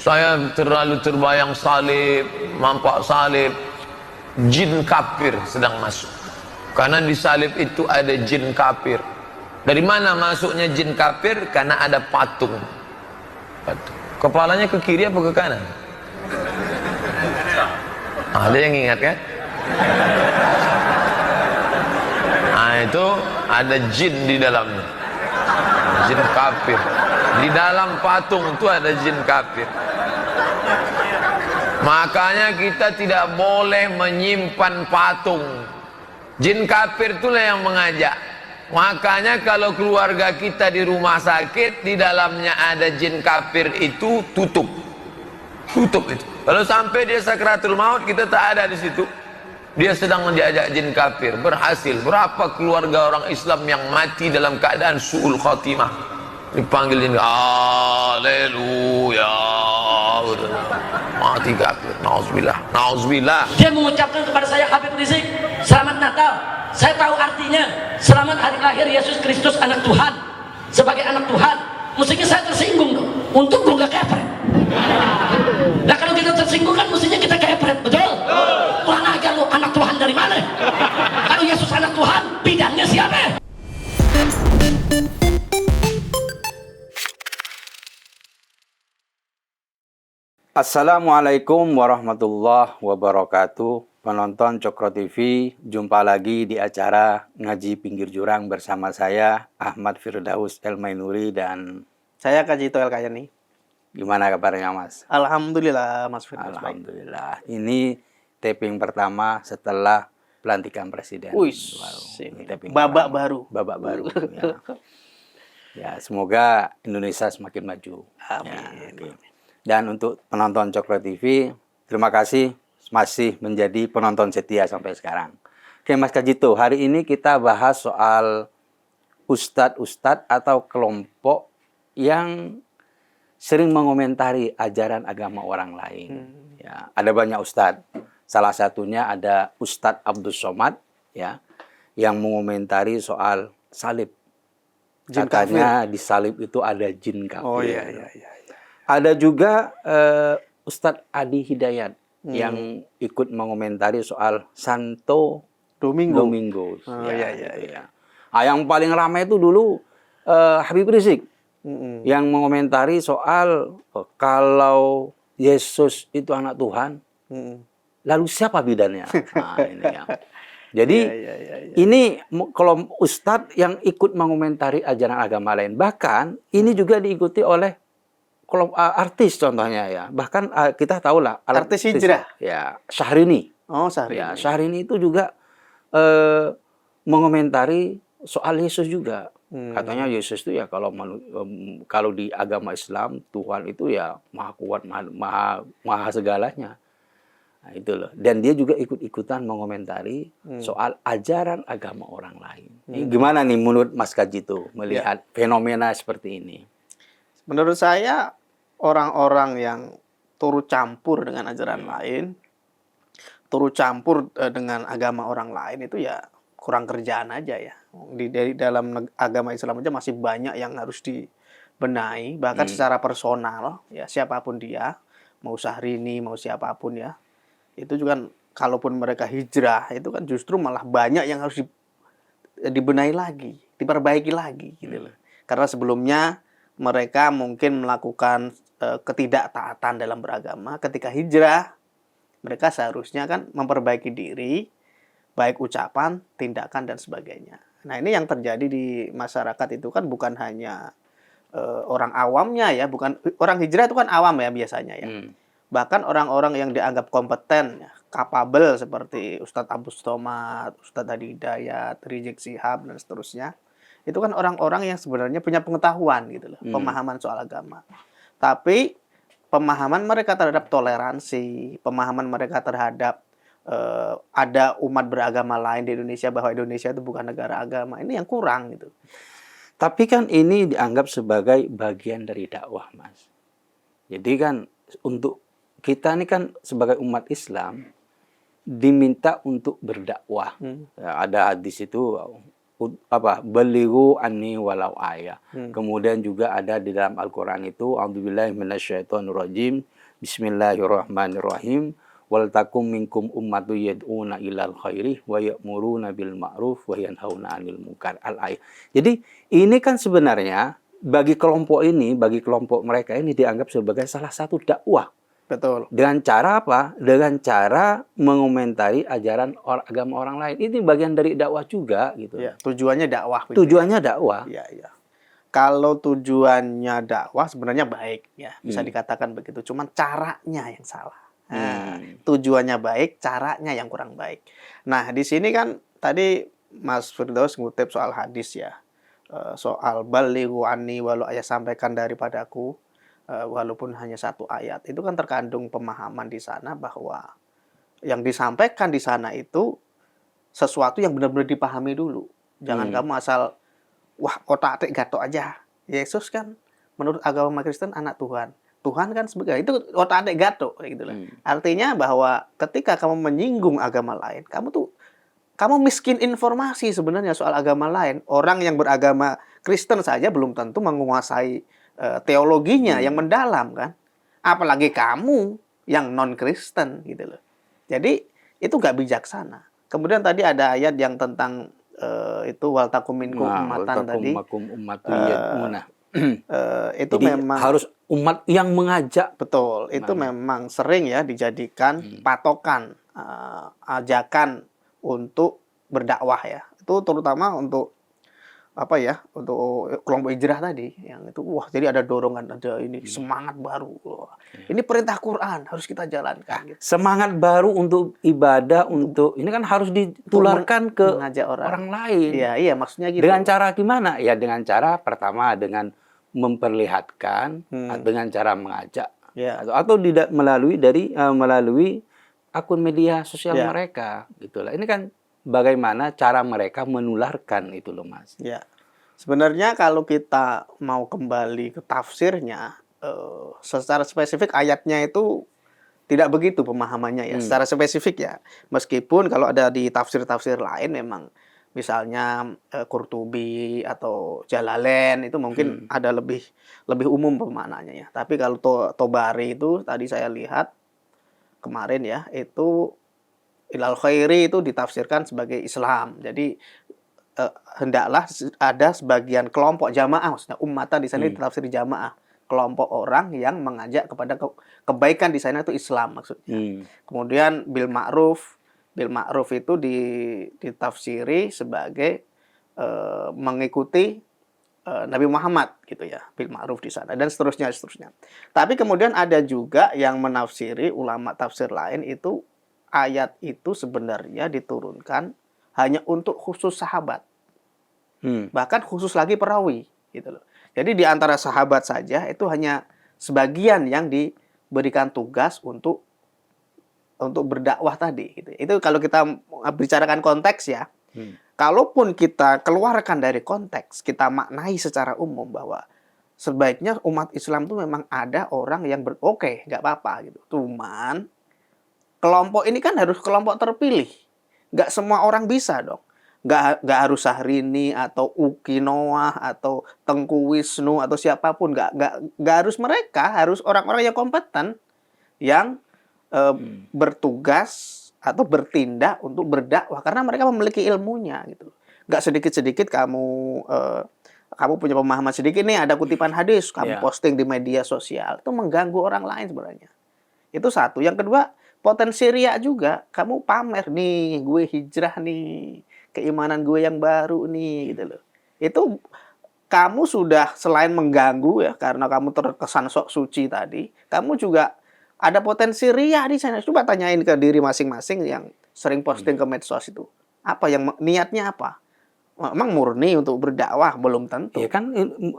Saya terlalu terbayang salib, nampak salib, jin kafir sedang masuk. Karena di salib itu ada jin kafir. Dari mana masuknya jin kafir? Karena ada patung. Kepalanya ke kiri apa ke kanan? Ada yang ingat kan? Nah itu ada jin di dalamnya, jin kafir. Di dalam patung itu ada jin kafir. Makanya kita tidak boleh menyimpan patung. Jin kafir itulah yang mengajak. Makanya kalau keluarga kita di rumah sakit, di dalamnya ada jin kafir itu, tutup itu. Kalau sampai dia sakratul maut, kita tak ada di situ. Dia sedang diajak jin kafir. Berhasil. Berapa keluarga orang Islam yang mati dalam keadaan su'ul khatimah, dipanggil jin, haleluya, mati kafir. Nauzubillah. Dia mengucapkan kepada saya, Habib Rizik, selamat Natal. Saya tahu artinya, selamat hari lahir Yesus Kristus anak Tuhan. Sebagai anak Tuhan, mestinya saya tersinggung dong. Untuk gue gak kepret. Nah kalau kita tersinggung kan mestinya kita kepret, betul? Kurang ajar lu, anak Tuhan dari mana? Kalau Yesus anak Tuhan, bidangnya siapa? Assalamualaikum warahmatullahi wabarakatuh. Penonton Cokro TV, jumpa lagi di acara Ngaji Pinggir Jurang bersama saya Ahmad Firdaus El Mainuri dan saya Kajito El Kayani. Gimana kabarnya Mas? Alhamdulillah Mas Firdaus. Alhamdulillah. Ini taping pertama setelah pelantikan presiden. Wih, babak baru. Babak baru. Ya. Ya, semoga Indonesia semakin maju. Amin. Ya, dan untuk penonton Cokro TV, terima kasih masih menjadi penonton setia sampai sekarang. Oke Mas Kajito, hari ini kita bahas soal ustadz-ustadz atau kelompok yang sering mengomentari ajaran agama orang lain. Ya, ada banyak ustadz. Salah satunya ada Ustadz Abdus Somad, ya, yang mengomentari soal salib. Katanya di salib itu ada jin kafir. Oh iya. Ada juga Ustadz Adi Hidayat yang ikut mengomentari soal Santo Domingo. Oh, iya. Yang paling ramai itu dulu Habib Rizik yang mengomentari soal kalau Yesus itu anak Tuhan, lalu siapa bidannya? Nah, ini ya. Jadi ini kalau Ustadz yang ikut mengomentari ajaran agama lain, bahkan ini juga diikuti oleh kalau artis contohnya ya, bahkan kita tahu lah artis hijrah ya, Syahrini. Oh, Syahrini. Ya, Syahrini itu juga mengomentari soal Yesus juga. Katanya Yesus itu ya kalau di agama Islam Tuhan itu ya maha kuat, maha segalanya. Nah, itu loh. Dan dia juga ikut-ikutan mengomentari soal ajaran agama orang lain. Gimana nih menurut Mas Kajito melihat fenomena seperti ini? Menurut saya orang-orang yang turut campur dengan ajaran lain, turut campur dengan agama orang lain itu ya kurang kerjaan aja ya. Dari dalam agama Islam aja masih banyak yang harus dibenahi, bahkan secara personal ya, siapapun dia, mau Syahrini, mau siapapun ya. Itu juga kalaupun mereka hijrah itu kan justru malah banyak yang harus dibenahi lagi, diperbaiki lagi gitu loh. Karena sebelumnya mereka mungkin melakukan ketidaktaatan dalam beragama. Ketika hijrah, mereka seharusnya kan memperbaiki diri, baik ucapan, tindakan, dan sebagainya. Nah, ini yang terjadi di masyarakat itu kan bukan hanya orang awamnya ya, bukan orang hijrah itu kan awam ya biasanya ya. Bahkan orang-orang yang dianggap kompeten, capable seperti Ustadz Abdus Somad, Ustadz Adi Hidayat, Rizik Syihab, dan seterusnya. Itu kan orang-orang yang sebenarnya punya pengetahuan gitu loh, pemahaman soal agama. Tapi pemahaman mereka terhadap toleransi, pemahaman mereka terhadap ada umat beragama lain di Indonesia, bahwa Indonesia itu bukan negara agama, ini yang kurang gitu. Tapi kan ini dianggap sebagai bagian dari dakwah, Mas. Jadi kan untuk kita ini kan sebagai umat Islam diminta untuk berdakwah. Ya, ada hadis itu, Balighu anni walau ayah. Kemudian juga ada di dalam Al-Qur'an itu a'udzubillahi minasyaitonirrajim. Bismillahirrahmanirrahim. Wal takum minkum ummatu yad'una ilal khairi wa ya'muruna bil ma'ruf wa yanhauna 'anil munkar. Al-ayah. Jadi ini kan sebenarnya bagi kelompok mereka ini dianggap sebagai salah satu dakwah. Betul. Dengan cara apa? Dengan cara mengomentari ajaran agama orang lain. Ini bagian dari dakwah juga gitu. Ya, tujuannya dakwah. Gitu. Tujuannya dakwah. Iya, iya. Kalau tujuannya dakwah sebenarnya baik ya, bisa dikatakan begitu. Cuman caranya yang salah. Nah, tujuannya baik, caranya yang kurang baik. Nah, di sini kan tadi Mas Firdaus ngutip soal hadis ya. Soal balighu anni walau ayat, sampaikan daripadaku walaupun hanya satu ayat. Itu kan terkandung pemahaman di sana bahwa yang disampaikan di sana itu sesuatu yang benar-benar dipahami dulu. Jangan kamu asal wah otak-atik gatok aja. Yesus kan menurut agama Kristen anak Tuhan. Tuhan kan sebagai itu otak-atik gatok gitu loh. Artinya bahwa ketika kamu menyinggung agama lain, kamu miskin informasi sebenarnya soal agama lain. Orang yang beragama Kristen saja belum tentu menguasai teologinya yang mendalam kan. Apalagi kamu yang non-Kristen gitu loh. Jadi itu gak bijaksana. Kemudian tadi ada ayat yang tentang itu wal takum minkum ummatan tadi. Itu jadi memang harus umat yang mengajak. Betul, itu memang sering ya dijadikan patokan ajakan untuk berdakwah ya. Itu terutama untuk apa ya, untuk kelompok hijrah tadi yang itu wah jadi ada dorongan, ada ini semangat baru. Wah, ini perintah Quran harus kita jalankan gitu. Semangat baru untuk ibadah, untuk ini kan harus ditularkan ke orang lain. Iya, maksudnya gitu. Dengan cara gimana? Ya dengan cara pertama dengan memperlihatkan, dengan cara mengajak, atau tidak melalui akun media sosial mereka, gitulah. Ini kan bagaimana cara mereka menularkan itu loh Mas. Ya, sebenarnya kalau kita mau kembali ke tafsirnya, secara spesifik ayatnya itu tidak begitu pemahamannya ya, secara spesifik ya. Meskipun kalau ada di tafsir-tafsir lain memang misalnya Qurtubi atau Jalalain itu mungkin ada lebih umum pemaknanya ya. Tapi kalau Tobari itu tadi saya lihat kemarin ya, itu ilal khairi itu ditafsirkan sebagai Islam. Jadi hendaklah ada sebagian kelompok jamaah, maksudnya ummatan di sana ditafsir jamaah, kelompok orang yang mengajak kepada kebaikan di sana itu Islam maksudnya. Kemudian bil ma'ruf itu ditafsiri sebagai mengikuti Nabi Muhammad gitu ya, bil ma'ruf di sana dan seterusnya. Tapi kemudian ada juga yang menafsiri ulama tafsir lain itu ayat itu sebenarnya diturunkan hanya untuk khusus sahabat. Bahkan khusus lagi perawi gitu loh. Jadi di antara sahabat saja itu hanya sebagian yang diberikan tugas untuk berdakwah tadi gitu. Itu kalau kita bicarakan konteks ya. Kalaupun kita keluarkan dari konteks, kita maknai secara umum bahwa sebaiknya umat Islam itu memang ada orang yang oke, nggak apa-apa gitu. Cuman kelompok ini kan harus kelompok terpilih. Nggak semua orang bisa dong. Nggak harus Syahrini atau Uki Noah atau Tengku Wisnu atau siapapun. Nggak harus mereka. Harus orang-orang yang kompeten. Yang bertugas atau bertindak untuk berdakwah. Karena mereka memiliki ilmunya. Gitu. Nggak sedikit-sedikit kamu punya pemahaman sedikit nih. Ada kutipan hadis. Kamu posting di media sosial. Itu mengganggu orang lain sebenarnya. Itu satu. Yang kedua, potensi riya juga. Kamu pamer nih, gue hijrah nih, keimanan gue yang baru nih, gitu loh. Itu kamu sudah selain mengganggu ya, karena kamu terkesan sok suci tadi, kamu juga ada potensi riya di sana. Coba tanyain ke diri masing-masing yang sering posting ke medsos itu. Apa yang niatnya apa? Emang murni untuk berdakwah? Belum tentu. Ya kan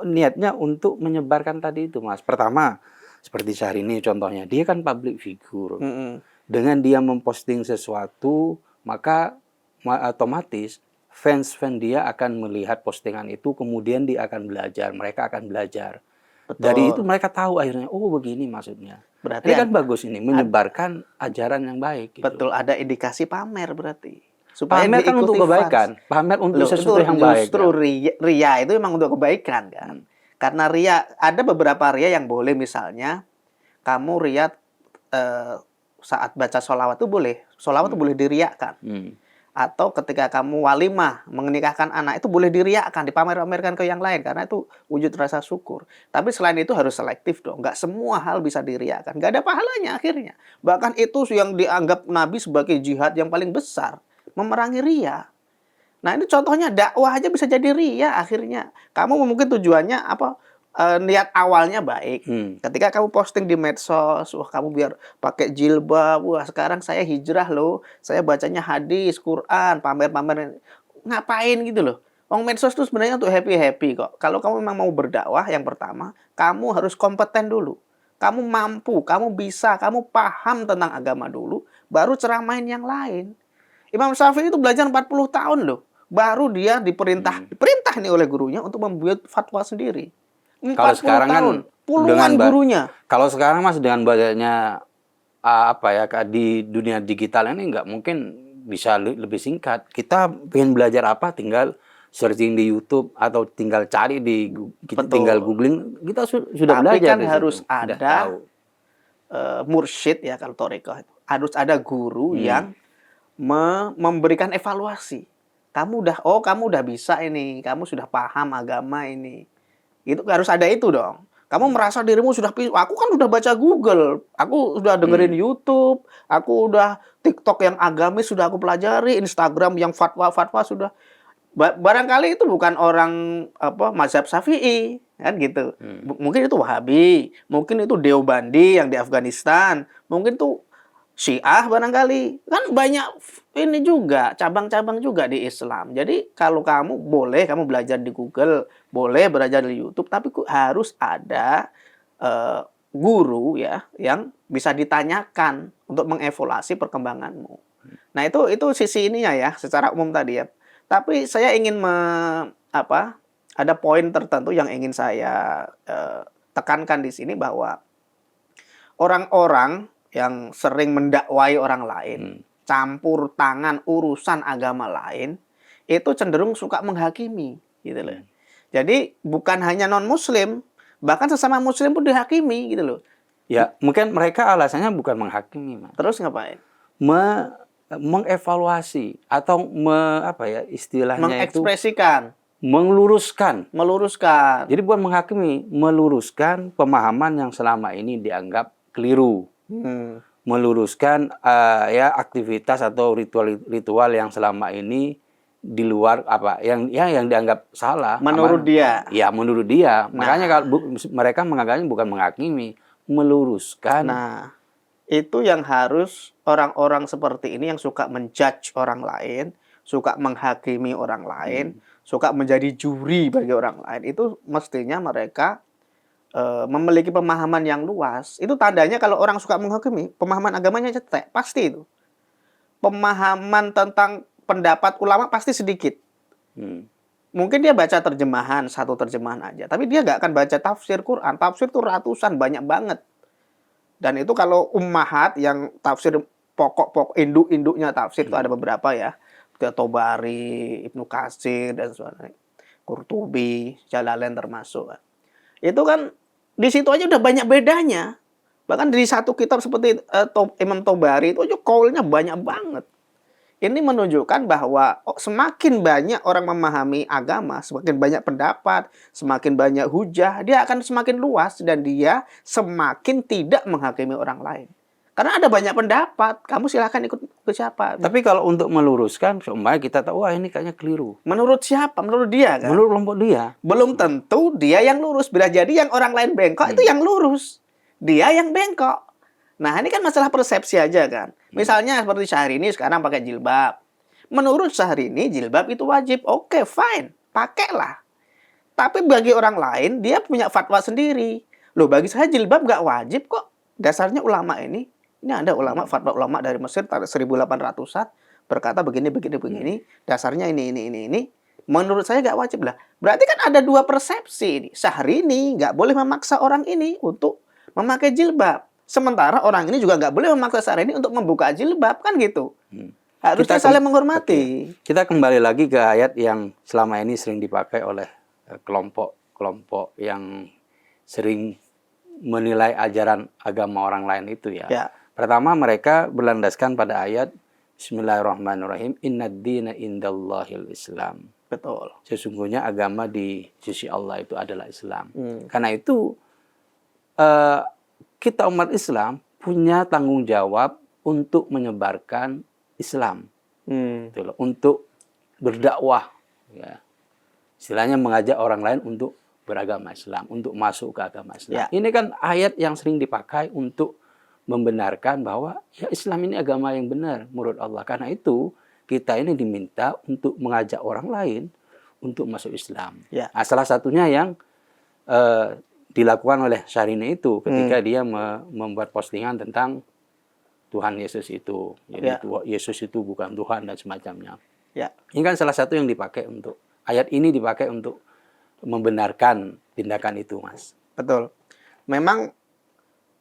niatnya untuk menyebarkan tadi itu Mas. Pertama, seperti Syahrini contohnya, dia kan public figure. Dengan dia memposting sesuatu, maka otomatis fans dia akan melihat postingan itu, kemudian dia akan belajar, mereka akan belajar. Betul. Dari itu mereka tahu akhirnya, oh begini maksudnya. Berarti ini kan bagus ini, menyebarkan ajaran yang baik. Gitu. Betul, ada indikasi pamer berarti. supaya Pamer kan untuk diikuti kebaikan. fans. Pamer untuk Loh, sesuatu itu yang baik. justru Ya. ria itu memang untuk kebaikan kan. Karena ria, ada beberapa ria yang boleh, misalnya kamu ria saat baca sholawat itu boleh. Sholawat itu boleh diriakan. Atau ketika kamu walimah menikahkan anak itu boleh diriakan, dipamer-pamerkan ke yang lain karena itu wujud rasa syukur. Tapi selain itu harus selektif dong. Nggak semua hal bisa diriakan. Nggak ada pahalanya akhirnya. Bahkan itu yang dianggap Nabi sebagai jihad yang paling besar, memerangi ria. Nah ini contohnya dakwah aja bisa jadi ria akhirnya. Kamu mungkin tujuannya apa? Niat awalnya baik. Ketika kamu posting di medsos, wah kamu biar pakai jilbab, wah sekarang saya hijrah loh, saya bacanya hadis, Quran, pamer-pamer, ngapain gitu loh. Wong medsos itu sebenarnya untuk happy-happy kok. Kalau kamu memang mau berdakwah, yang pertama, kamu harus kompeten dulu. Kamu mampu, kamu bisa, kamu paham tentang agama dulu, baru ceramain yang lain. Imam Syafi'i itu belajar 40 tahun loh. Baru dia diperintah nih oleh gurunya untuk membuat fatwa sendiri. Kalau sekarang tahun, kan puluhan gurunya. Kalau sekarang Mas dengan banyaknya apa ya di dunia digital ini nggak mungkin bisa lebih singkat. Kita pengen belajar apa tinggal searching di YouTube atau tinggal cari tinggal googling, kita sudah Tapi belajar. Kan di harus situ. ada mursyid ya kalau thariqah itu. Harus ada guru yang memberikan evaluasi. Kamu udah bisa ini, kamu sudah paham agama ini. Itu harus ada itu dong. Kamu merasa dirimu sudah aku kan udah baca Google, aku udah dengerin YouTube, aku udah TikTok yang agamis sudah aku pelajari, Instagram yang fatwa-fatwa sudah. Barangkali itu bukan orang mazhab Syafi'i, kan gitu. Mungkin itu Wahabi, mungkin itu Deobandi yang di Afghanistan, mungkin itu Syiah barangkali. Kan banyak ini juga, cabang-cabang juga di Islam. Jadi kalau kamu belajar di Google, boleh belajar di YouTube, tapi harus ada guru ya yang bisa ditanyakan untuk mengevaluasi perkembanganmu. Nah, itu sisi ininya ya, secara umum tadi ya. Tapi saya ingin ada poin tertentu yang ingin saya tekankan di sini bahwa orang-orang yang sering mendakwai orang lain, campur tangan urusan agama lain, itu cenderung suka menghakimi, gitu loh. Jadi bukan hanya non-muslim, bahkan sesama muslim pun dihakimi, gitu loh. Ya, mungkin mereka alasannya bukan menghakimi, Mas. Terus ngapain? Mengevaluasi atau istilahnya mengekspresikan, meluruskan. Meluruskan. Jadi bukan menghakimi, meluruskan pemahaman yang selama ini dianggap keliru. Meluruskan aktivitas atau ritual yang selama ini di luar yang dianggap salah menurut dia. Ya, menurut dia. Makanya kalau mereka menganggapnya bukan menghakimi, meluruskan. Nah, itu yang harus orang-orang seperti ini yang suka menjudge orang lain, suka menghakimi orang lain, suka menjadi juri bagi orang lain, itu mestinya mereka memiliki pemahaman yang luas. Itu tandanya kalau orang suka menghakimi, pemahaman agamanya cetek, pasti itu. Pemahaman tentang pendapat ulama pasti sedikit. Mungkin dia baca terjemahan, satu terjemahan aja, tapi dia nggak akan baca tafsir Quran. Tafsir itu ratusan, banyak banget. Dan itu kalau ummahat yang tafsir pokok-pokok induk-induknya tafsir itu ada beberapa ya. Tobari, Ibnu Katsir dan sebagainya. Qurtubi, Jalalain termasuk. Itu kan di situ aja udah banyak bedanya. Bahkan di satu kitab seperti Imam Tobari itu aja kaulnya banyak banget. Ini menunjukkan bahwa semakin banyak orang memahami agama, semakin banyak pendapat, semakin banyak hujah, dia akan semakin luas dan dia semakin tidak menghakimi orang lain. Karena ada banyak pendapat, kamu silahkan ikut ke siapa. Tapi kalau untuk meluruskan, supaya kita tahu, wah ini kayaknya keliru. Menurut siapa? Menurut dia kan? Menurut kelompok dia. Belum tentu dia yang lurus. Bila jadi yang orang lain bengkok, itu yang lurus. Dia yang bengkok. Nah, ini kan masalah persepsi aja kan. Misalnya seperti Syahrini sekarang pakai jilbab. Menurut Syahrini, jilbab itu wajib. Oke, fine. Pakailah. Tapi bagi orang lain, dia punya fatwa sendiri. Loh, bagi saya jilbab nggak wajib kok. Dasarnya ulama ini ada ulama, fatwa ulama dari Mesir 1800-an berkata begini. Dasarnya ini. Menurut saya nggak wajib lah. Berarti kan ada dua persepsi ini. Syahrini nggak boleh memaksa orang ini untuk memakai jilbab. Sementara orang ini juga nggak boleh memaksa Syahrini untuk membuka jilbab, kan gitu. Harusnya Kita saling kem- menghormati. Kita kembali lagi ke ayat yang selama ini sering dipakai oleh kelompok-kelompok yang sering menilai ajaran agama orang lain itu ya. Ya. Pertama, mereka berlandaskan pada ayat Bismillahirrahmanirrahim, Innad dina indallahil Islam. Betul. Sesungguhnya agama di sisi Allah itu adalah Islam. Hmm. Karena itu kita umat Islam punya tanggung jawab untuk menyebarkan Islam, gitu loh, untuk berdakwah, ya. Istilahnya mengajak orang lain untuk beragama Islam, untuk masuk ke agama Islam. Ya. Ini kan ayat yang sering dipakai untuk membenarkan bahwa ya Islam ini agama yang benar menurut Allah. Karena itu kita ini diminta untuk mengajak orang lain untuk masuk Islam. Ya. Nah, salah satunya yang dilakukan oleh Syahrini itu ketika dia membuat postingan tentang Tuhan Yesus itu. Jadi Ya. Yesus itu bukan Tuhan dan semacamnya. Ya. Ini kan salah satu yang dipakai untuk ayat ini dipakai untuk membenarkan tindakan itu, Mas. Betul. Memang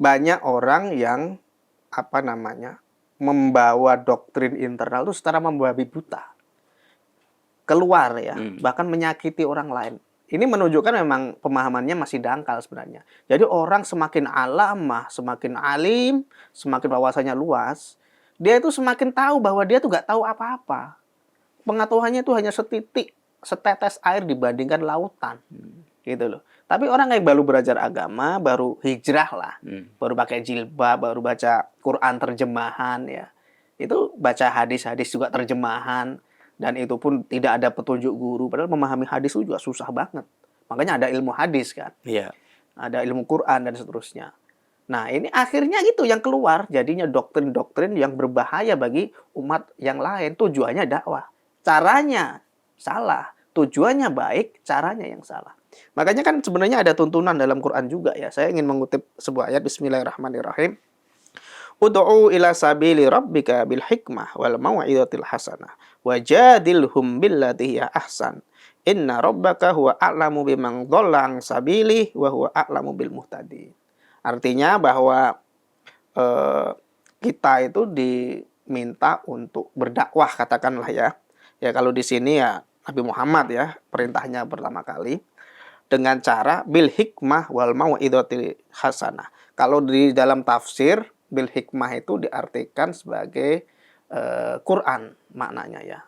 banyak orang yang membawa doktrin internal itu secara membabi buta. Keluar ya, bahkan menyakiti orang lain. Ini menunjukkan memang pemahamannya masih dangkal sebenarnya. Jadi orang semakin alamah, semakin alim, semakin wawasannya luas, dia itu semakin tahu bahwa dia tuh nggak tahu apa-apa. Pengetahuannya itu hanya setetes air dibandingkan lautan. Gitu loh. Tapi orang yang baru belajar agama, baru hijrah lah, baru pakai jilbab, baru baca Quran terjemahan ya. Itu baca hadis-hadis juga terjemahan. Dan itu pun tidak ada petunjuk guru. Padahal memahami hadis itu juga susah banget. Makanya ada ilmu hadis kan. Iya. Ada ilmu Quran dan seterusnya. Nah ini akhirnya gitu yang keluar. Jadinya doktrin-doktrin yang berbahaya bagi umat yang lain. Tujuannya dakwah. Caranya salah. Tujuannya baik, caranya yang salah. Makanya kan sebenarnya ada tuntunan dalam Quran juga ya. Saya ingin mengutip sebuah ayat. Bismillahirrahmanirrahim. Ud'u ila sabili rabbika bil hikmah wal mau'izatil hasanah wajadilhum billati hiya ahsan inna rabbaka huwa a'lamu biman dhalla an sabilihi wa huwa a'lamu bil muhtadin. Artinya bahwa kita itu diminta untuk berdakwah, katakanlah ya. Ya kalau di sini ya Nabi Muhammad ya perintahnya pertama kali dengan cara bil hikmah wal mau'izatil hasanah. Kalau di dalam tafsir bil hikmah itu diartikan sebagai Quran maknanya ya.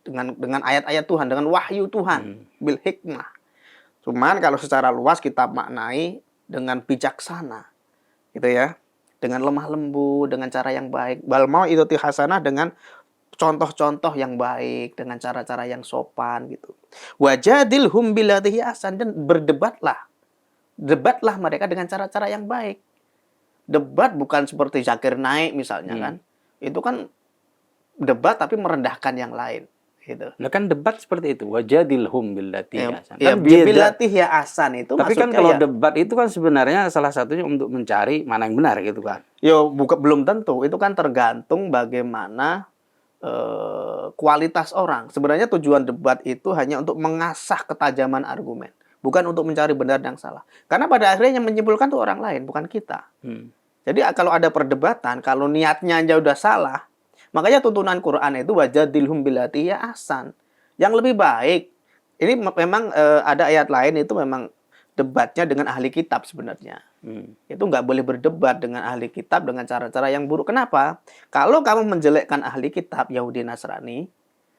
Dengan ayat-ayat Tuhan, dengan wahyu Tuhan, bil hikmah. Cuman kalau secara luas kita maknai dengan bijaksana. Gitu ya. Dengan lemah lembut, dengan cara yang baik. Bal mau'izatil hasanah dengan contoh-contoh yang baik, dengan cara-cara yang sopan gitu. Wajadilhum billati hiya ahsan, dan berdebatlah. Debatlah mereka dengan cara-cara yang baik. Debat bukan seperti Zakir Naik misalnya kan. Itu kan debat tapi merendahkan yang lain gitu. Nah kan debat seperti itu. Wajadilhum billati ahsan. Ya, Kan beda. billati hiya ahsan itu Tapi kan maksudnya kalau ya, debat itu kan sebenarnya salah satunya untuk mencari mana yang benar gitu kan. belum tentu. Itu kan tergantung bagaimana kualitas orang. Sebenarnya tujuan debat itu hanya untuk mengasah ketajaman argumen. Bukan untuk mencari benar dan salah. Karena pada akhirnya yang menyimpulkan itu orang lain, bukan kita. Jadi kalau ada perdebatan, kalau niatnya aja udah salah, makanya tuntunan Quran itu wajadilhum billati hiya ahsan. Yang lebih baik, ini memang ada ayat lain itu memang debatnya dengan ahli kitab sebenarnya. Itu nggak boleh berdebat dengan ahli kitab dengan cara-cara yang buruk. Kenapa? Kalau kamu menjelekkan ahli kitab Yahudi Nasrani,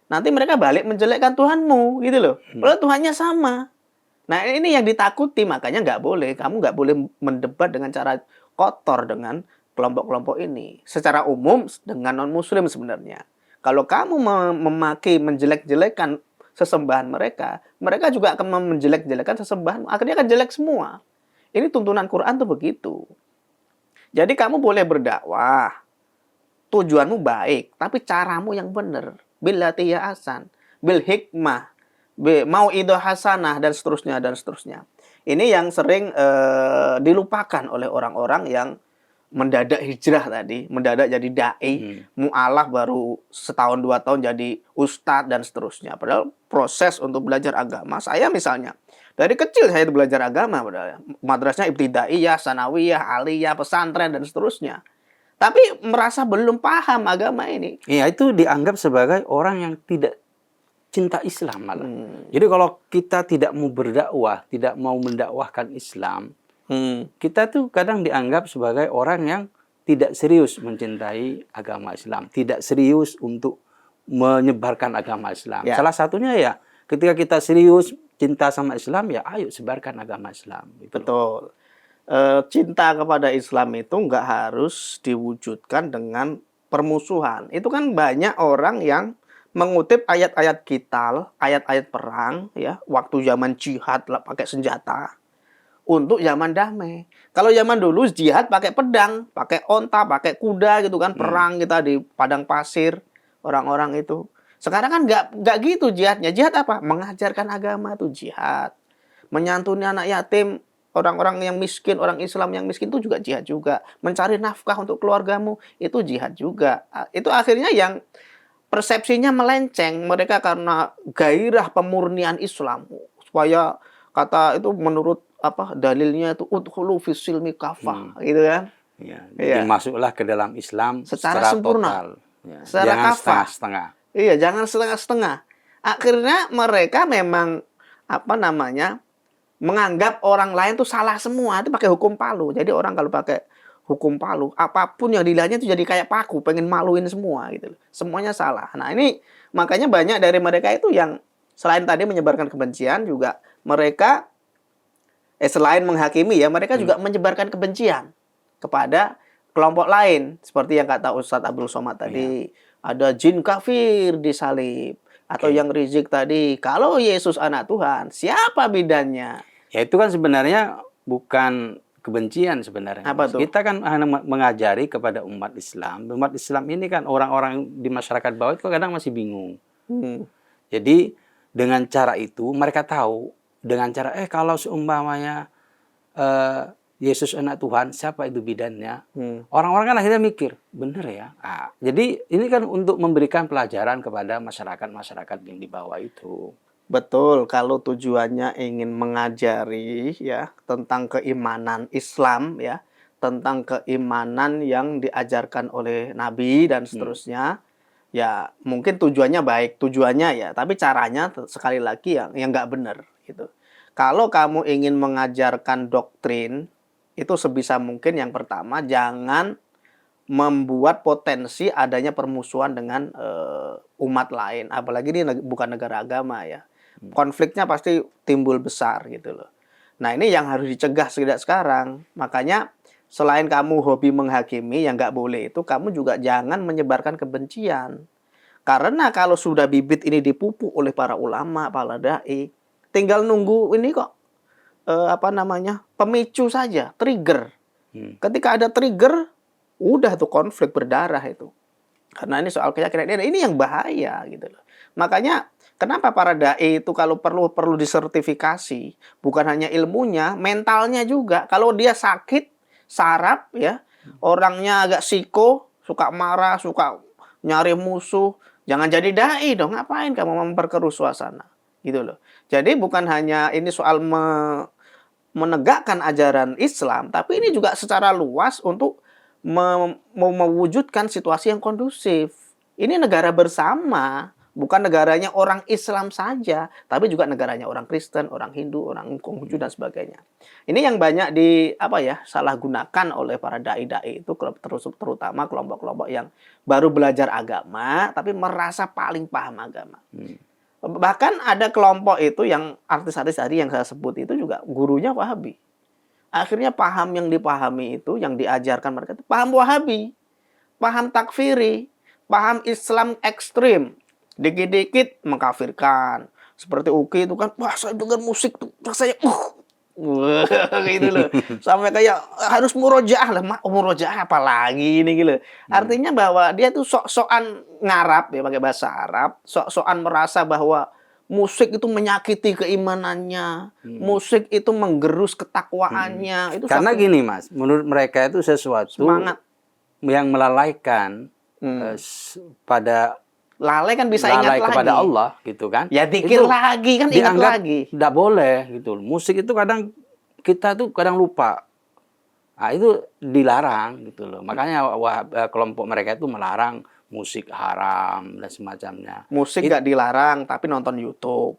nanti mereka balik menjelekkan Tuhanmu, gitu loh. Padahal Tuhannya sama. Nah ini yang ditakuti, makanya nggak boleh. Kamu nggak boleh mendebat dengan cara kotor dengan kelompok-kelompok ini. Secara umum dengan non-muslim sebenarnya. Kalau kamu memaki menjelek-jelekan sesembahan mereka, mereka juga akan menjelek-jelekan sesembahan. Akhirnya akan jelek semua. Ini tuntunan Quran tuh begitu. Jadi kamu boleh berdakwah. Tujuanmu baik, tapi caramu yang benar. Billati hiya ahsan, bil hikmah, mau ido hasanah dan seterusnya dan seterusnya. Ini yang sering dilupakan oleh orang-orang yang mendadak hijrah tadi, mendadak jadi dai, mu'alaf baru setahun 2 tahun jadi ustadz dan seterusnya. Padahal proses untuk belajar agama, saya misalnya dari kecil saya belajar agama, padahal madrasahnya ibtidaiyah, sanawiyah, aliyah, pesantren dan seterusnya. tapi merasa belum paham agama ini. Iya, itu dianggap sebagai orang yang tidak cinta Islam malah. Jadi kalau kita tidak mau berdakwah, tidak mau mendakwahkan Islam, kita tuh kadang dianggap sebagai orang yang tidak serius mencintai agama Islam, tidak serius untuk menyebarkan agama Islam. Ya. Salah satunya ya, ketika kita serius cinta sama Islam, ya ayo sebarkan agama Islam. Gitu. Betul. Cinta kepada Islam itu nggak harus diwujudkan dengan permusuhan. Itu kan banyak orang yang mengutip ayat-ayat kital, ayat-ayat perang, ya, waktu zaman jihad lah pakai senjata untuk zaman damai. Kalau zaman dulu jihad pakai pedang, pakai onta, pakai kuda gitu kan, perang kita di padang pasir orang-orang itu. Sekarang kan nggak gitu jihadnya. Jihad apa? Mengajarkan agama itu jihad. Menyantuni anak yatim, orang-orang yang miskin, orang Islam yang miskin itu juga jihad juga. Mencari nafkah untuk keluargamu itu jihad juga. Itu akhirnya yang persepsinya melenceng. Mereka karena gairah pemurnian Islam, supaya kata itu menurut dalilnya itu udkhulu fis silmi kafah, gitu kan. Ya, jadi masuklah ke dalam Islam secara sempurna. Total. Ya, secara jangan kafah. setengah-setengah. Iya, jangan setengah-setengah. Akhirnya mereka memang menganggap orang lain tuh salah semua. Itu pakai hukum palu. Jadi orang kalau pakai hukum palu, apapun yang dilihatnya itu jadi kayak paku, pengen maluin semua gitu. Semuanya salah. Nah, ini makanya banyak dari mereka itu yang selain tadi menyebarkan kebencian, juga mereka selain menghakimi ya, mereka juga menyebarkan kebencian kepada kelompok lain. Seperti yang kata Ustadz Abdul Somad tadi, ada jin kafir disalib. Atau yang Rizik tadi, kalau Yesus anak Tuhan, siapa bidannya? Ya itu kan sebenarnya bukan kebencian sebenarnya. Apa tuh? Kita kan hanya mengajari kepada umat Islam. Umat Islam ini kan orang-orang di masyarakat bawah itu kadang masih bingung. Jadi dengan cara itu mereka tahu, dengan cara kalau seumpamanya Yesus anak Tuhan, siapa itu bidannya? Orang-orang kan akhirnya mikir, bener ya. Jadi ini kan untuk memberikan pelajaran kepada masyarakat-masyarakat yang di bawah itu. Betul, kalau tujuannya ingin mengajari ya tentang keimanan Islam ya, tentang keimanan yang diajarkan oleh Nabi dan seterusnya, ya mungkin tujuannya baik, tujuannya ya, tapi caranya sekali lagi yang nggak benar gitu. Kalau kamu ingin mengajarkan doktrin, itu sebisa mungkin yang pertama jangan membuat potensi adanya permusuhan dengan umat lain. Apalagi ini bukan negara agama ya. Konfliknya pasti timbul besar gitu loh. Nah ini yang harus dicegah sejak sekarang. Makanya selain kamu hobi menghakimi, yang nggak boleh itu kamu juga jangan menyebarkan kebencian. Karena kalau sudah bibit ini dipupuk oleh para ulama, para dai, tinggal nunggu ini kok pemicu saja, trigger. Ketika ada trigger, udah tuh konflik berdarah itu. Karena ini soal keyakinan, ini yang bahaya gitu loh. Makanya kenapa para dai itu kalau perlu disertifikasi, bukan hanya ilmunya, mentalnya juga. Kalau dia sakit, saraf ya, orangnya agak psiko, suka marah, suka nyari musuh, jangan jadi dai dong. Ngapain kamu memperkeruh suasana? Gitu loh. Jadi bukan hanya ini soal menegakkan ajaran Islam, tapi ini juga secara luas untuk mewujudkan situasi yang kondusif. Ini negara bersama, bukan negaranya orang Islam saja, tapi juga negaranya orang Kristen, orang Hindu, orang Konghucu dan sebagainya. Ini yang banyak salah gunakan oleh para dai-dai itu, terutama kelompok-kelompok yang baru belajar agama tapi merasa paling paham agama. Bahkan ada kelompok itu yang artis-artis tadi yang saya sebut itu juga gurunya Wahabi. Akhirnya paham yang dipahami itu, yang diajarkan mereka itu paham Wahabi, paham takfiri, paham Islam ekstrim. Dikit-dikit mengkafirkan. Seperti Uki itu kan, wah saya dengar musik tuh, saya gitu loh. Sampai kayak harus murojaah lah, murojaah apa lagi ini gitu. Artinya bahwa dia tuh sok-sokan ngarap ya, pakai bahasa Arab, sok-sokan merasa bahwa musik itu menyakiti keimanannya, musik itu menggerus ketakwaannya. Itu karena gini Mas, menurut mereka itu sesuatu semangat yang melalaikan pada lalai kan bisa ingat lalai lagi kepada Allah gitu kan. Ya dikir lagi kan, ingat lagi. Tidak boleh gitu. Musik itu kadang kita tuh kadang lupa. Nah, itu dilarang gitu loh. Makanya kelompok mereka itu melarang musik haram dan semacamnya. Musik nggak dilarang, tapi nonton YouTube.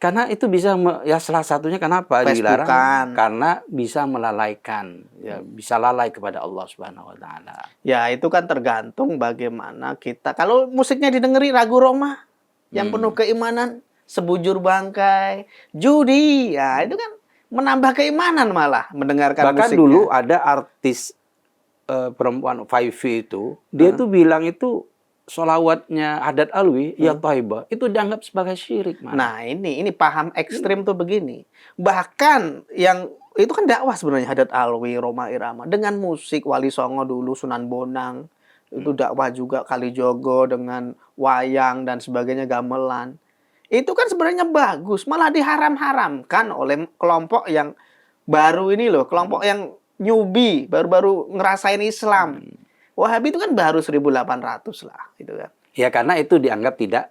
Karena itu bisa ya salah satunya kenapa dilarang? Facebookan. Karena bisa melalaikan, ya bisa lalai kepada Allah Subhanahu wa taala. Ya itu kan tergantung bagaimana kita. Kalau musiknya didengeri ragu Roma yang penuh keimanan, sebujur bangkai, judi, ya itu kan menambah keimanan malah mendengarkan Bahkan musiknya. dulu ada artis perempuan Five itu, dia tuh bilang itu sholawatnya Haddad Alwi, ya Thaibah, itu dianggap sebagai syirik, Mas. Nah ini paham ekstrim tuh begini. Bahkan yang itu kan dakwah sebenarnya Haddad Alwi, Roma Irama dengan musik Wali Songo dulu, Sunan Bonang itu dakwah juga, Kalijogo dengan wayang dan sebagainya, gamelan. Itu kan sebenarnya bagus, malah diharam-haramkan oleh kelompok yang baru ini loh, kelompok yang newbie, baru-baru ngerasain Islam. Wahabi itu kan baru 1800 lah, gitu kan. Ya karena itu dianggap tidak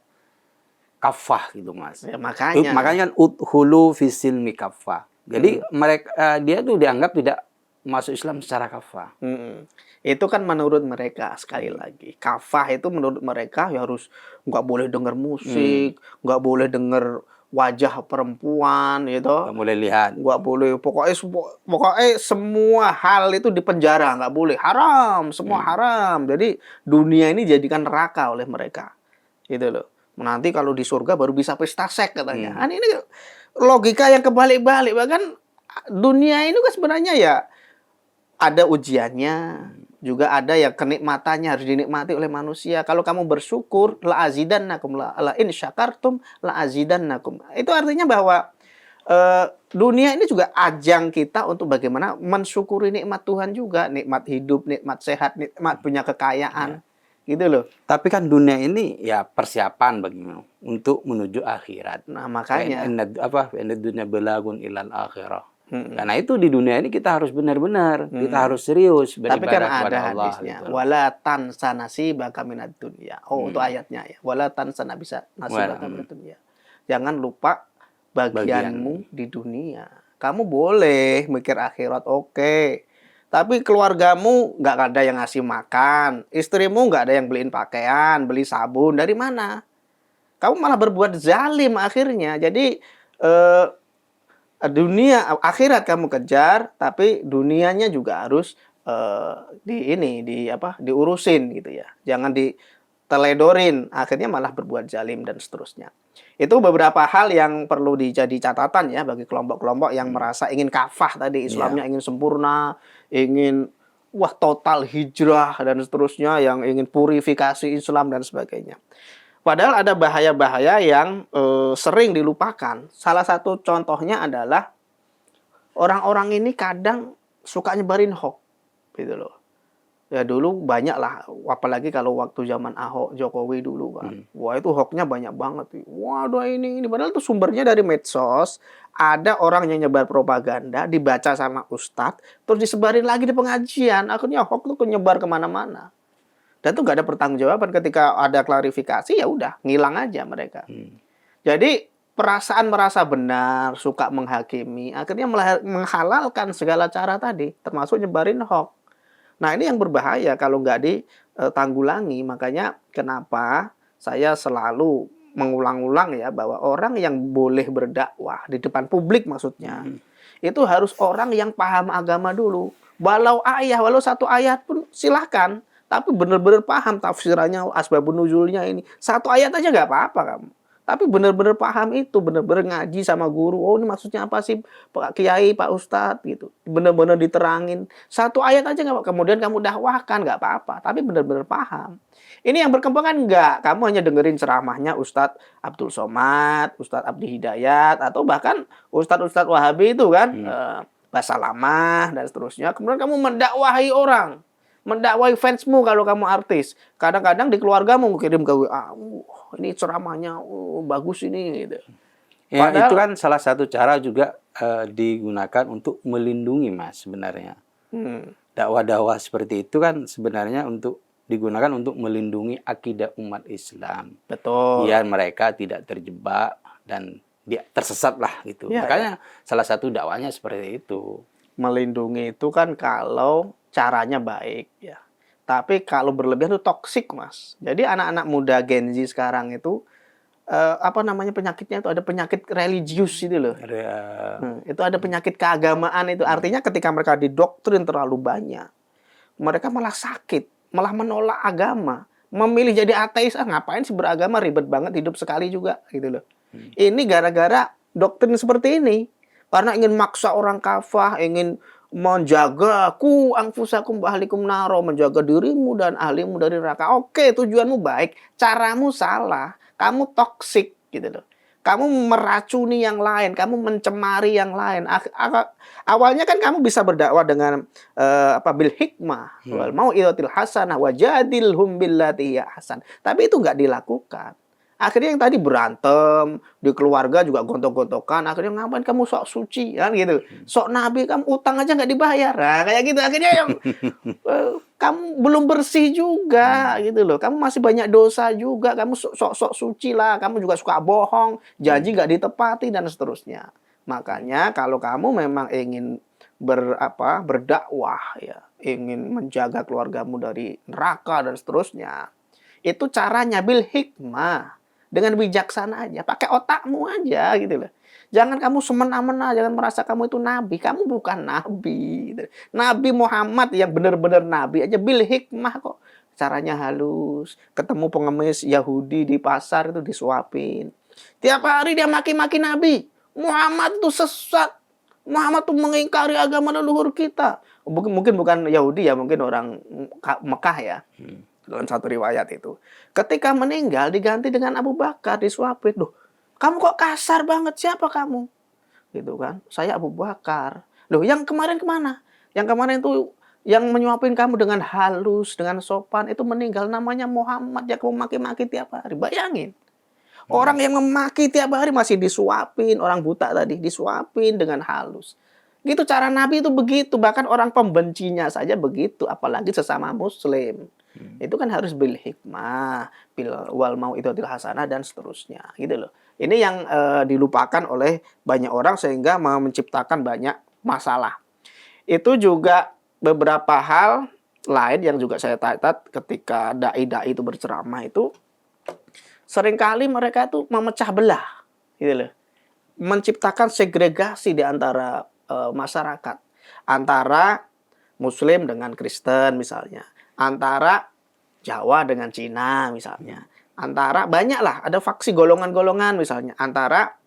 kafah gitu, Mas. Ya, makanya. Makanya kan udhulu fisilmi kafah. Jadi mereka dia tuh dianggap tidak masuk Islam secara kafah. Itu kan menurut mereka, sekali lagi. Kafah itu menurut mereka ya harus nggak boleh denger musik, nggak boleh denger wajah perempuan, gitu. Nggak boleh lihat. Nggak boleh, pokoknya semua hal itu dipenjara, nggak boleh, haram, semua haram. Jadi dunia ini jadikan neraka oleh mereka, gitu loh. Nanti kalau di surga baru bisa pesta seks katanya. Ini logika yang kebalik-balik. Bahkan dunia ini kan sebenarnya ya ada ujiannya, juga ada yang kenikmatannya harus dinikmati oleh manusia. Kalau kamu bersyukur, la azidannakum, la in syakartum la azidannakum. Itu artinya bahwa dunia ini juga ajang kita untuk bagaimana mensyukuri nikmat Tuhan juga, nikmat hidup, nikmat sehat, nikmat punya kekayaan. Gitu loh. Tapi kan dunia ini ya persiapan bagimu untuk menuju akhirat. Nah, makanya Inna dunya balagun ilal akhirah. Karena itu di dunia ini kita harus benar-benar, kita harus serius beribadah tapi kan kepada ada Allah. hadisnya, Gitu. wala tansa nasibaka minad dunya. Oh, itu ayatnya ya. Wala tansa nasibaka minad dunya. Jangan lupa bagianmu di dunia. Kamu boleh mikir akhirat, oke. Tapi keluargamu nggak ada yang ngasih makan, istrimu nggak ada yang beliin pakaian, beli sabun, dari mana? Kamu malah berbuat zalim akhirnya. Jadi dunia akhirat kamu kejar, tapi dunianya juga harus diurusin gitu ya. Jangan diteledorin, akhirnya malah berbuat zalim dan seterusnya. Itu beberapa hal yang perlu dijadi catatan ya bagi kelompok-kelompok yang merasa ingin kafah tadi, Islamnya ingin sempurna, ingin total hijrah dan seterusnya, yang ingin purifikasi Islam dan sebagainya. Padahal ada bahaya-bahaya yang sering dilupakan. Salah satu contohnya adalah orang-orang ini kadang suka nyebarin hoax, gitu loh. Ya dulu banyak lah, apalagi kalau waktu zaman Ahok, Jokowi dulu kan. Wah itu hoaxnya banyak banget. Waduh ini. Padahal itu sumbernya dari medsos. Ada orang yang nyebar propaganda, dibaca sama ustadz, terus disebarin lagi di pengajian. Akhirnya hoax itu nyebar kemana-mana. Dan itu nggak ada pertanggungjawaban. Ketika ada klarifikasi ya udah ngilang aja mereka. Jadi perasaan merasa benar, suka menghakimi, akhirnya menghalalkan segala cara tadi, termasuk nyebarin hoax. Nah ini yang berbahaya kalau nggak ditanggulangi. Makanya kenapa saya selalu mengulang-ulang ya bahwa orang yang boleh berdakwah di depan publik maksudnya itu harus orang yang paham agama dulu. Walau satu ayat pun silahkan. Tapi benar-benar paham tafsirannya, asbabun nuzulnya ini. Satu ayat aja nggak apa-apa kamu. Tapi benar-benar paham itu, benar-benar ngaji sama guru. Oh ini maksudnya apa sih Pak Kiai, Pak Ustadz gitu. Benar-benar diterangin. Satu ayat aja nggak apa-apa. Kemudian kamu dakwahkan nggak apa-apa. Tapi benar-benar paham. Ini yang berkembang kan enggak. Kamu hanya dengerin ceramahnya Ustadz Abdul Somad, Ustadz Abdi Hidayat, atau bahkan Ustadz Wahabi itu kan. Basalamah dan seterusnya. Kemudian kamu mendakwahi orang. Mendakwai fansmu kalau kamu artis. Kadang-kadang di keluargamu kirim ke WA, ini ceramahnya bagus ini gitu. Ya, Padahal, itu kan salah satu cara juga digunakan untuk melindungi Mas sebenarnya. Dakwah-dakwah seperti itu kan sebenarnya digunakan untuk melindungi akidah umat Islam. betul. Biar mereka tidak terjebak dan dia tersesat lah gitu. Ya, Makanya salah satu dakwanya seperti itu. Melindungi itu kan kalau caranya baik ya. Tapi kalau berlebihan itu toksik, Mas. Jadi anak-anak muda Gen Z sekarang itu apa namanya penyakitnya itu ada penyakit religius itu loh. Itu ada penyakit keagamaan itu. Artinya ketika mereka didoktrin terlalu banyak, mereka malah sakit, malah menolak agama, memilih jadi ateis. Ngapain sih beragama, ribet banget, hidup sekali juga gitu loh. Ini gara-gara doktrin seperti ini. Karena ingin maksa orang kafah, ingin menjaga anfusakum wa ahlikum naro, menjaga dirimu dan ahlimu dari neraka. Oke, tujuanmu baik, caramu salah. Kamu toksik gitu loh. Kamu meracuni yang lain, kamu mencemari yang lain. Awalnya kan kamu bisa berdakwah dengan bil hikmah, wal mau'izatil hasanah wajadilhum billati hiya hasan. Tapi itu nggak dilakukan. Akhirnya yang tadi berantem, di keluarga juga gontok-gontokan. Akhirnya ngapain kamu sok suci, kan gitu. Sok nabi, kamu utang aja nggak dibayar. Nah, kayak gitu. Akhirnya yang kamu belum bersih juga, gitu loh. Kamu masih banyak dosa juga. Kamu sok suci lah. Kamu juga suka bohong, janji nggak ditepati dan seterusnya. Makanya kalau kamu memang ingin berdakwah, ya, ingin menjaga keluargamu dari neraka dan seterusnya, itu caranya bil hikmah. Dengan bijaksana aja, pakai otakmu aja gitu loh. Jangan kamu semena-mena, jangan merasa kamu itu nabi. Kamu bukan nabi. Gitu. Nabi Muhammad yang benar-benar nabi aja bil hikmah kok. Caranya halus. Ketemu pengemis Yahudi di pasar itu disuapin. Tiap hari dia maki-maki nabi. Muhammad itu sesat. Muhammad itu mengingkari agama leluhur kita. Mungkin bukan Yahudi ya, mungkin orang Mekah ya. Dalam satu riwayat itu. Ketika meninggal diganti dengan Abu Bakar, disuapin. Loh, kamu kok kasar banget, siapa kamu? Gitu kan. Saya Abu Bakar. Loh, yang kemarin kemana? Yang kemarin itu yang menyuapin kamu dengan halus, dengan sopan, itu meninggal, namanya Muhammad, yang kamu maki-maki tiap hari. Bayangin. Orang yang memaki tiap hari masih disuapin, orang buta tadi disuapin dengan halus. Gitu cara Nabi itu begitu, bahkan orang pembencinya saja begitu, apalagi sesama muslim. Itu kan harus bil hikmah, bil wal mau'izatil hasanah dan seterusnya, gitu loh. Ini yang dilupakan oleh banyak orang sehingga menciptakan banyak masalah. Itu juga beberapa hal lain yang juga saya catat ketika dai-dai itu berceramah itu seringkali mereka tuh memecah belah, gitu loh. Menciptakan segregasi di antara masyarakat, antara Muslim dengan Kristen misalnya, antara Jawa dengan Cina misalnya, antara banyaklah ada faksi golongan-golongan misalnya, antara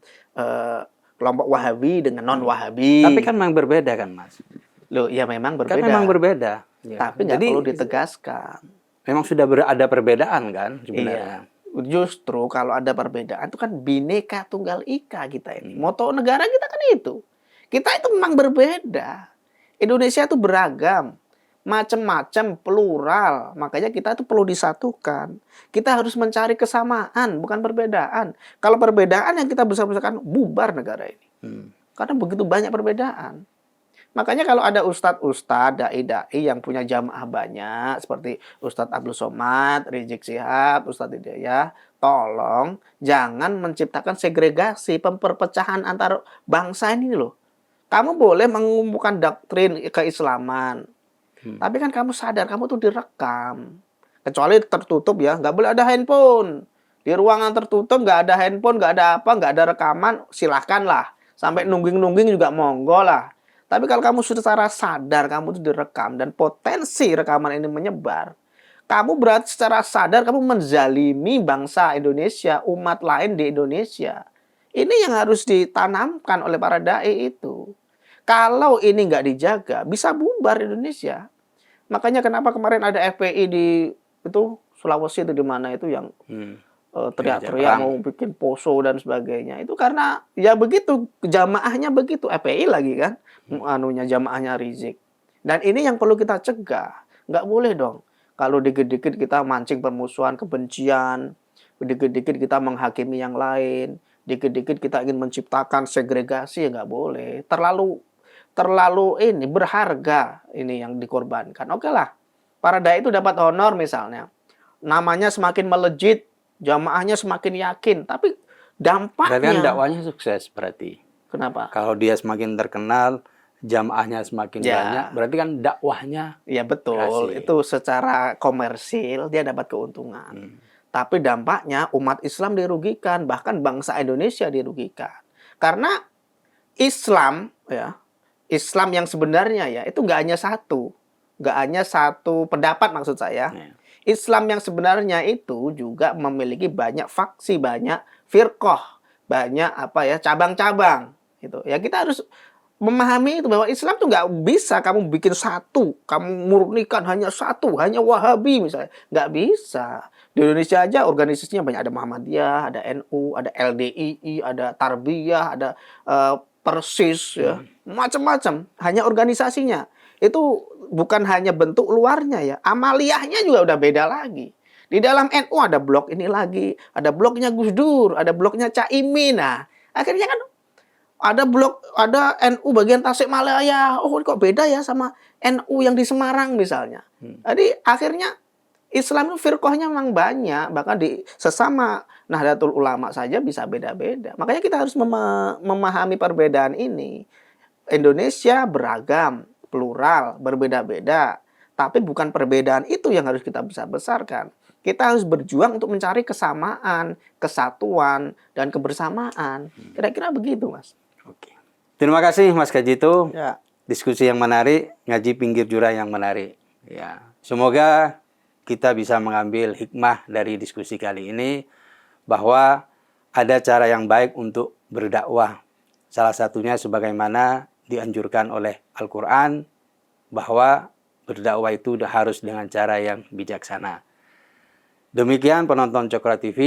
kelompok Wahabi dengan non Wahabi. Tapi kan memang berbeda kan, Mas? Loh, ya memang berbeda. Kan memang berbeda. Tapi nggak perlu ditegaskan. Memang sudah ada perbedaan kan sebenarnya. Iya. Justru kalau ada perbedaan itu kan Bhinneka Tunggal Ika kita ini. Moto negara kita kan itu. Kita itu memang berbeda. Indonesia itu beragam, macam-macam, plural. Makanya kita itu perlu disatukan. Kita harus mencari kesamaan, bukan perbedaan. Kalau perbedaan yang kita besar-besarkan, bubar negara ini. Karena begitu banyak perbedaan. Makanya kalau ada ustadz-ustadz, dai-dai yang punya jamaah banyak, seperti Ustadz Abdul Somad, Rizik Syihab, Ustadz Hidayah, tolong jangan menciptakan segregasi, perpecahan antar bangsa ini loh. Kamu boleh mengumpulkan doktrin keislaman, tapi kan kamu sadar kamu tuh direkam. Kecuali tertutup ya, nggak boleh ada handphone. Di ruangan tertutup nggak ada handphone, nggak ada apa, nggak ada rekaman, silahkan lah. Sampai nungging-nungging juga monggo lah. Tapi kalau kamu sudah secara sadar kamu itu direkam dan potensi rekaman ini menyebar, kamu berarti secara sadar kamu menzalimi bangsa Indonesia, umat lain di Indonesia. Ini yang harus ditanamkan oleh para dai itu. Kalau ini nggak dijaga, bisa bubar Indonesia. Makanya kenapa kemarin ada FPI di itu Sulawesi itu di mana itu yang teriak-teriak mau bikin poso dan sebagainya. Itu karena ya begitu, jamaahnya begitu, FPI lagi kan, anunya jamaahnya Rizik. Dan ini yang perlu kita cegah. Nggak boleh dong kalau dikit-dikit kita mancing permusuhan, kebencian, dikit-dikit kita menghakimi yang lain, dikit-dikit kita ingin menciptakan segregasi, ya nggak boleh. Terlalu ini berharga ini yang dikorbankan. Oke lah, para dai itu dapat honor misalnya, namanya semakin melejit, jamaahnya semakin yakin, tapi dampaknya. Berarti kan dakwanya sukses berarti. Kenapa? Kalau dia semakin terkenal, jamaahnya semakin Ya. banyak, berarti kan dakwahnya Ya betul, berhasil. itu secara komersil dia dapat keuntungan. Tapi dampaknya umat Islam dirugikan, bahkan bangsa Indonesia dirugikan. Karena Islam ya, Islam yang sebenarnya ya itu nggak hanya satu pendapat maksud saya. Ya. Islam yang sebenarnya itu juga memiliki banyak faksi, banyak firqah, banyak cabang-cabang gitu. Ya kita harus memahami itu bahwa Islam tuh nggak bisa kamu bikin satu, kamu murnikan hanya satu, hanya Wahabi misalnya, nggak bisa. Di Indonesia aja organisasinya banyak, ada Muhammadiyah, ada NU, ada LDII, ada Tarbiyah, ada Persis, ya macam-macam. Hanya organisasinya itu bukan hanya bentuk luarnya ya, amaliyahnya juga udah beda lagi. Di dalam NU ada blok ini lagi, ada bloknya Gus Dur, ada bloknya Caimin. Nah, akhirnya kan ada NU bagian Tasikmalaya. Oh, kok beda ya sama NU yang di Semarang misalnya. Jadi akhirnya Islam itu firqahnya memang banyak, bahkan di sesama Nahdlatul Ulama saja bisa beda-beda. Makanya kita harus memahami perbedaan ini. Indonesia beragam, plural, berbeda-beda. Tapi bukan perbedaan itu yang harus kita besar-besarkan. Kita harus berjuang untuk mencari kesamaan, kesatuan, dan kebersamaan. Kira-kira begitu, Mas. Oke. Terima kasih Mas Kajito. Ya. Diskusi yang menarik, ngaji pinggir jurang yang menarik. Ya, semoga kita bisa mengambil hikmah dari diskusi kali ini bahwa ada cara yang baik untuk berdakwah. Salah satunya sebagaimana dianjurkan oleh Al-Quran bahwa berdakwah itu harus dengan cara yang bijaksana. Demikian penonton Cokro TV.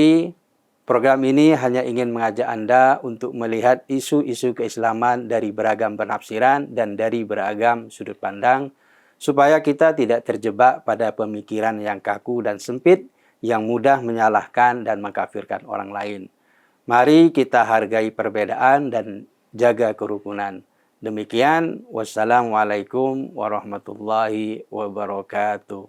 Program ini hanya ingin mengajak Anda untuk melihat isu-isu keislaman dari beragam penafsiran dan dari beragam sudut pandang, supaya kita tidak terjebak pada pemikiran yang kaku dan sempit, yang mudah menyalahkan dan mengkafirkan orang lain. Mari kita hargai perbedaan dan jaga kerukunan. Demikian, wassalamualaikum warahmatullahi wabarakatuh.